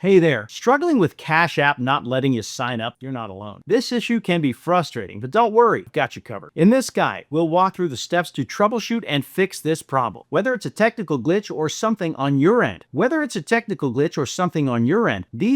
Hey there, struggling with Cash App not letting you sign up? You're not alone. This issue can be frustrating, but don't worry, we've got you covered. In this guide, we'll walk through the steps to troubleshoot and fix this problem. Whether it's a technical glitch or something on your end, these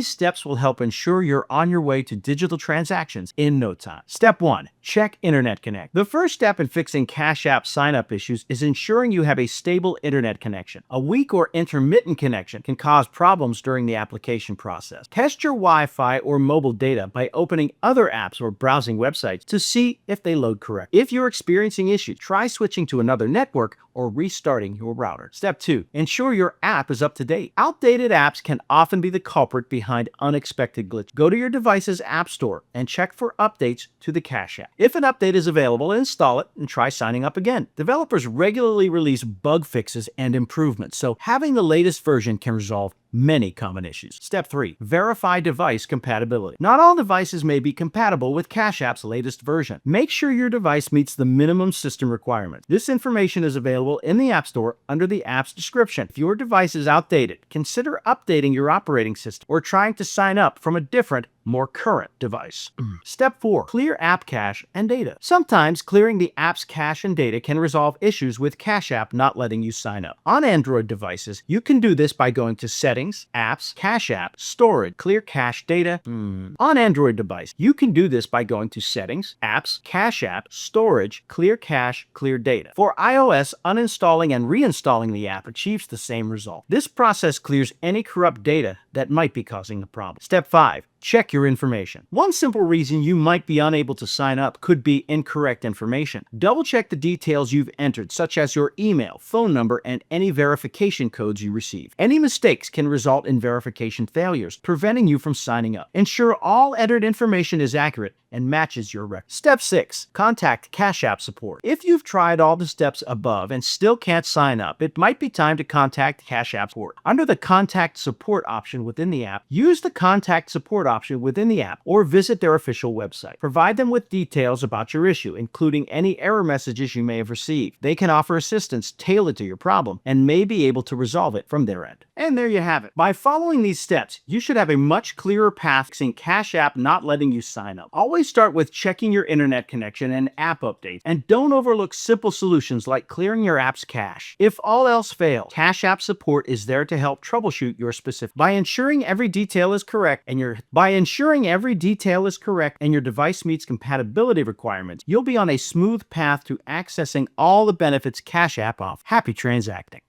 steps will help ensure you're on your way to digital transactions in no time. Step 1. Check Internet Connect. The first step in fixing Cash App sign-up issues is ensuring you have a stable internet connection. A weak or intermittent connection can cause problems during the application process. Test your Wi-Fi or mobile data by opening other apps or browsing websites to see if they load correctly. If you're experiencing issues, try switching to another network or restarting your router. Step 2. Ensure your app is up to date. Outdated apps can often be the culprit behind unexpected glitches. Go to your device's app store and check for updates to the Cash App. If an update is available, install it and try signing up again. Developers regularly release bug fixes and improvements, so having the latest version can resolve many common issues. Step 3. Verify device compatibility. Not all devices may be compatible with Cash App's latest version. Make sure your device meets the minimum system requirements. This information is available in the App Store under the app's description. If your device is outdated, consider updating your operating system or trying to sign up from a different, more current device. Step 4. Clear app cache and data. Sometimes clearing the app's cache and data can resolve issues with Cash App not letting you sign up. On Android devices, you can do this by going to Settings, Apps, Cash App, Storage, Clear Cache Data. On Android device, you can do this by going to Settings, Apps, Cash App, Storage, Clear Cache, Clear Data. For iOS, uninstalling and reinstalling the app achieves the same result. This process clears any corrupt data that might be causing the problem. Step 5. Check your information. One simple reason you might be unable to sign up could be incorrect information. Double check the details you've entered, such as your email, phone number, and any verification codes you receive. Any mistakes can result in verification failures, preventing you from signing up. Ensure all entered information is accurate and matches your record. Step 6. Contact Cash App support. If you've tried all the steps above and still can't sign up, it might be time to contact Cash App support. Under the Contact Support option within the app, use the Contact Support option within the app or visit their official website. Provide them with details about your issue, including any error messages you may have received. They can offer assistance tailored to your problem and may be able to resolve it from their end. And there you have it. By following these steps, you should have a much clearer path to fixing Cash App not letting you sign up. Always start with checking your internet connection and app updates, and don't overlook simple solutions like clearing your app's cache. If all else fails, Cash App support is there to help troubleshoot your specific. By ensuring every detail is correct and your device meets compatibility requirements, you'll be on a smooth path to accessing all the benefits Cash App offers. Happy transacting.